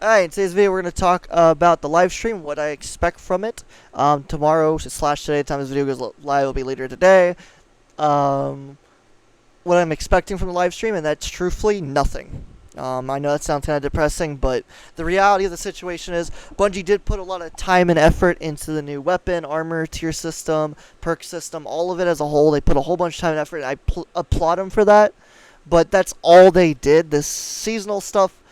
Alright, in today's video we're going to talk about the live stream, what I expect from it. Tomorrow / today, the time this video goes live will be later today. What I'm expecting from the live stream, and that's truthfully nothing. I know that sounds kind of depressing, but the reality of the situation is Bungie did put a lot of time and effort into the new weapon, armor, tier system, perk system, all of it as a whole. They put a whole bunch of time and effort, and I applaud them for that. But that's all they did. This seasonal stuff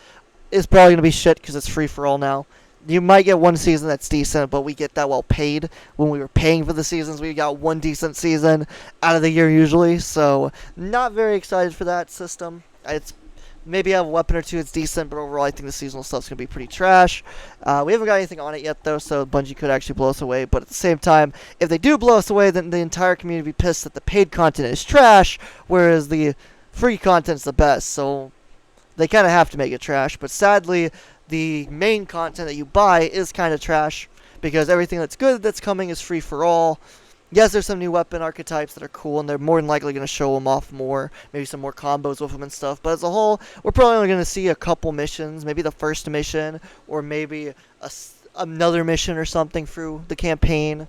is probably going to be shit because it's free for all now. You might get one season that's decent, but we get that well paid. When we were paying for the seasons, we got one decent season out of the year usually. So, not very excited for that system. It's maybe have a weapon or two that's decent, but overall I think the seasonal stuff's going to be pretty trash. We haven't got anything on it yet, though, so Bungie could actually blow us away. But at the same time, if they do blow us away, then the entire community will be pissed that the paid content is trash, whereas the free content's the best. So they kind of have to make it trash, but sadly, the main content that you buy is kind of trash because everything that's good that's coming is free for all. Yes, there's some new weapon archetypes that are cool, and they're more than likely going to show them off more, maybe some more combos with them and stuff, but as a whole, we're probably only going to see a couple missions, maybe the first mission, or maybe another mission or something through the campaign.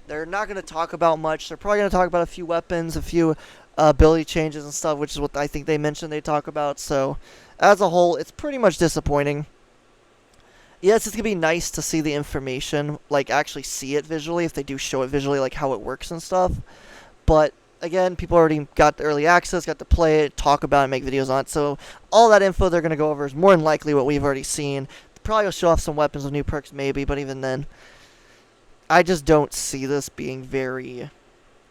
They're not going to talk about much. They're probably going to talk about a few weapons, a few ability changes and stuff, which is what I think they mentioned they talk about. So, as a whole, it's pretty much disappointing. Yes, it's going to be nice to see the information, like actually see it visually, if they do show it visually, like how it works and stuff. But, again, people already got the early access, got to play it, talk about it, make videos on it. So, all that info they're going to go over is more than likely what we've already seen. Probably will show off some weapons with new perks, maybe, but even then, I just don't see this being very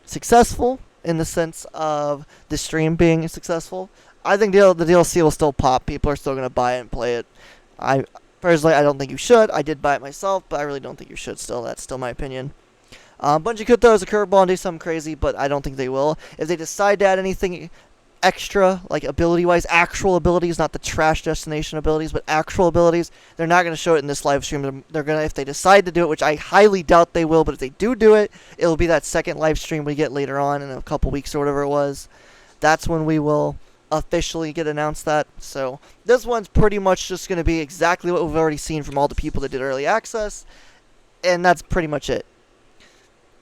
successful in the sense of the stream being successful. I think the DLC will still pop. People are still going to buy it and play it. Personally, I don't think you should. I did buy it myself, but I really don't think you should still. That's still my opinion. Bungie could throw us a curveball and do something crazy, but I don't think they will. If they decide to add anything extra, like ability-wise, actual abilities, not the trash destination abilities, but actual abilities, they're not going to show it in this live stream. They're going to, if they decide to do it, which I highly doubt they will, but if they do it, it'll be that second live stream we get later on in a couple weeks or whatever it was. That's when we will officially get announced that. So this one's pretty much just going to be exactly what we've already seen from all the people that did early access, and that's pretty much it.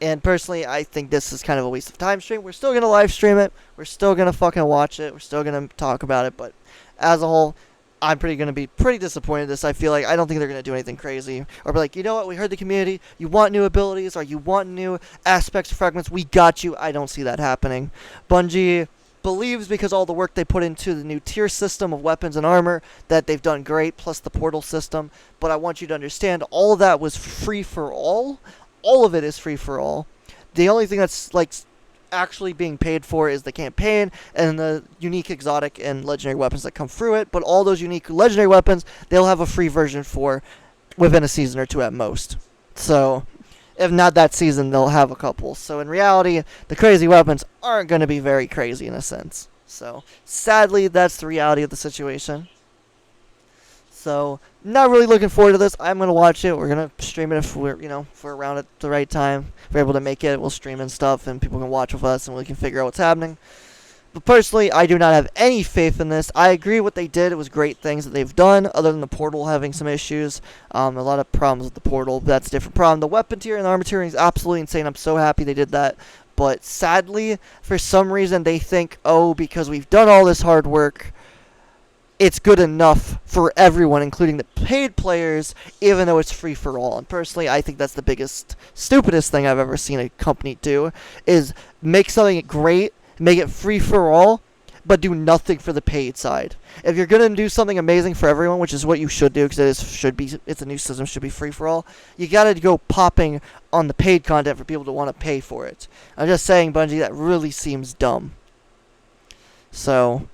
And personally, I think this is kind of a waste of time stream. We're still going to live stream it. We're still going to fucking watch it. We're still going to talk about it. But as a whole, I'm going to be pretty disappointed in this. I feel like I don't think they're going to do anything crazy. Or be like, you know what? We heard the community. You want new abilities or you want new aspects, fragments. We got you. I don't see that happening. Bungie believes because all the work they put into the new tier system of weapons and armor that they've done great, plus the portal system. But I want you to understand all of that was free for all. All of it is free for all. The only thing that's like actually being paid for is the campaign and the unique exotic and legendary weapons that come through it. But all those unique legendary weapons, they'll have a free version for within a season or two at most. So, if not that season, they'll have a couple. So in reality, the crazy weapons aren't going to be very crazy in a sense. So, sadly, that's the reality of the situation. So, not really looking forward to this. I'm going to watch it. We're going to stream it if we're, if we're around at the right time. If we're able to make it, we'll stream and stuff, and people can watch with us, and we can figure out what's happening. But personally, I do not have any faith in this. I agree what they did. It was great things that they've done, other than the portal having some issues. A lot of problems with the portal. That's a different problem. The weapon tier and the armor tier is absolutely insane. I'm so happy they did that. But sadly, for some reason, they think, oh, because we've done all this hard work, it's good enough for everyone, including the paid players, even though it's free for all. And personally, I think that's the biggest, stupidest thing I've ever seen a company do, is make something great, make it free for all, but do nothing for the paid side. If you're going to do something amazing for everyone, which is what you should do, because it's a new system, should be free for all, you got to go popping on the paid content for people to want to pay for it. I'm just saying, Bungie, that really seems dumb. So,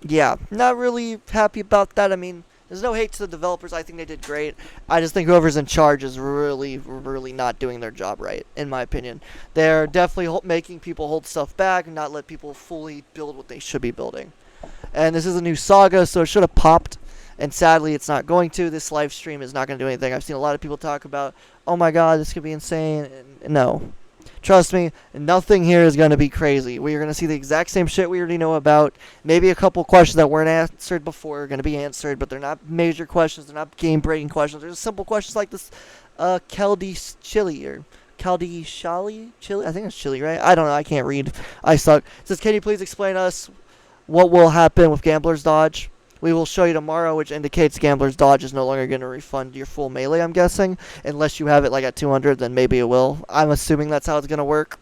yeah, not really happy about that. I mean, there's no hate to the developers. I think they did great. I just think whoever's in charge is really, really not doing their job right, in my opinion. They're definitely making people hold stuff back and not let people fully build what they should be building. And this is a new saga, so it should have popped. And sadly, it's not going to. This live stream is not going to do anything. I've seen a lot of people talk about, oh my god, this could be insane. And no. Trust me, nothing here is going to be crazy. We are going to see the exact same shit we already know about. Maybe a couple questions that weren't answered before are going to be answered, but they're not major questions. They're not game-breaking questions. They're just simple questions like this Keldy Chili or Keldy Shali Chili. I think it's Chili, right? I don't know. I can't read. I suck. It says, can you please explain us what will happen with Gambler's Dodge? We will show you tomorrow, which indicates Gambler's Dodge is no longer going to refund your full melee, I'm guessing. Unless you have it like at 200, then maybe it will. I'm assuming that's how it's going to work.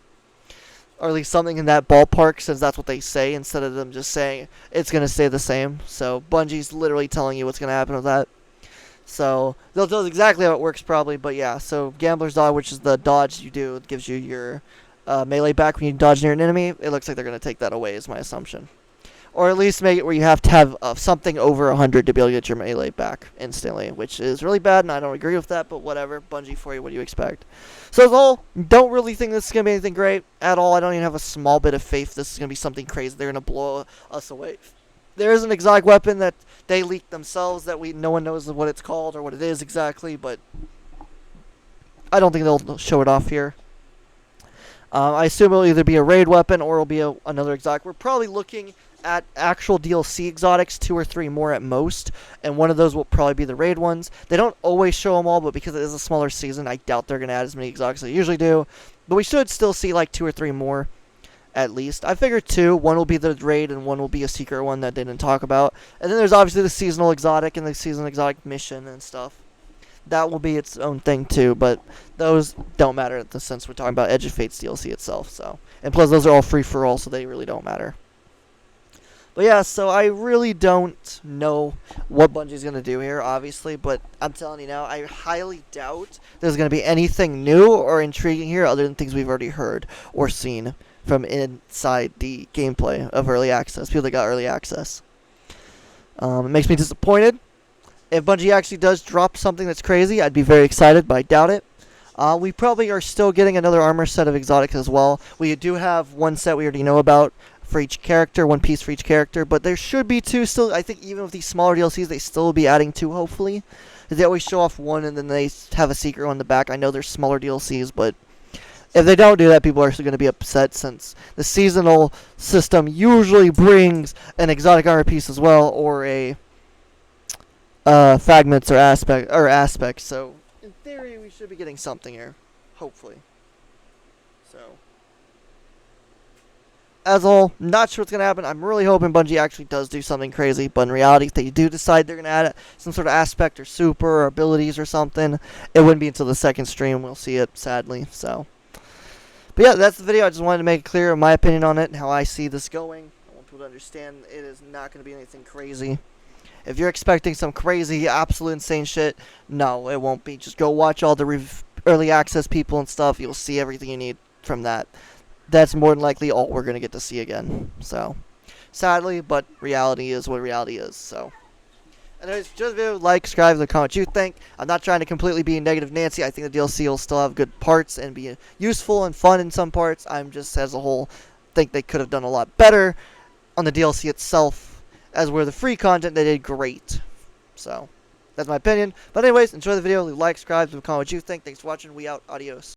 Or at least something in that ballpark, since that's what they say, instead of them just saying it's going to stay the same. So Bungie's literally telling you what's going to happen with that. So they'll tell us exactly how it works probably, but yeah. So Gambler's Dodge, which is the dodge you do, it gives you your melee back when you dodge near an enemy. It looks like they're going to take that away is my assumption. Or at least make it where you have to have something over 100 to be able to get your melee back instantly, which is really bad, and I don't agree with that, but whatever. Bungie for you, what do you expect? So as a whole, don't really think this is going to be anything great at all. I don't even have a small bit of faith this is going to be something crazy. They're going to blow us away. There is an exotic weapon that they leaked themselves that no one knows what it's called or what it is exactly, but I don't think they'll show it off here. I assume it'll either be a raid weapon or it'll be another exotic. We're probably looking at actual DLC exotics, 2 or 3 more at most, and one of those will probably be the raid ones. They don't always show them all, but because it is a smaller season, I doubt they're going to add as many exotics as they usually do. But we should still see like 2 or 3 more at least. I figure 2. One will be the raid and one will be a secret one that they didn't talk about. And then there's obviously the seasonal exotic and the seasonal exotic mission and stuff. That will be its own thing too, but those don't matter in the sense we're talking about Edge of Fate's DLC itself. So, and plus those are all free for all, so they really don't matter. But yeah, so I really don't know what Bungie's going to do here, obviously, but I'm telling you now, I highly doubt there's going to be anything new or intriguing here other than things we've already heard or seen from inside the gameplay of Early Access, people that got Early Access. It makes me disappointed. If Bungie actually does drop something that's crazy, I'd be very excited, but I doubt it. We probably are still getting another armor set of exotics as well. We do have one set we already know about for each character, 1 piece for each character, but there should be 2 still. I think even with these smaller DLCs, they still will be adding 2, hopefully. They always show off 1 and then they have a secret one in the back. I know there's smaller DLCs, but if they don't do that, people are actually going to be upset since the seasonal system usually brings an exotic armor piece as well, or a fragments or aspects. So in theory, we should be getting something here, hopefully. So as a whole, not sure what's going to happen. I'm really hoping Bungie actually does do something crazy, but in reality, if they do decide they're going to add some sort of aspect or super or abilities or something, it wouldn't be until the second stream we'll see it, sadly. So, but yeah, that's the video. I just wanted to make it clear my opinion on it and how I see this going. I want people to understand it is not going to be anything crazy. If you're expecting some crazy, absolute insane shit, no, it won't be. Just go watch all the early access people and stuff. You'll see everything you need from that. That's more than likely all we're going to get to see again. So, sadly, but reality is what reality is. So, anyways, just like, subscribe, and comment what you think. I'm not trying to completely be negative Nancy. I think the DLC will still have good parts and be useful and fun in some parts. I'm just, as a whole, think they could have done a lot better on the DLC itself. As were the free content, they did great. So, that's my opinion. But anyways, enjoy the video. Leave a like, subscribe, and comment what you think. Thanks for watching. We out. Adios.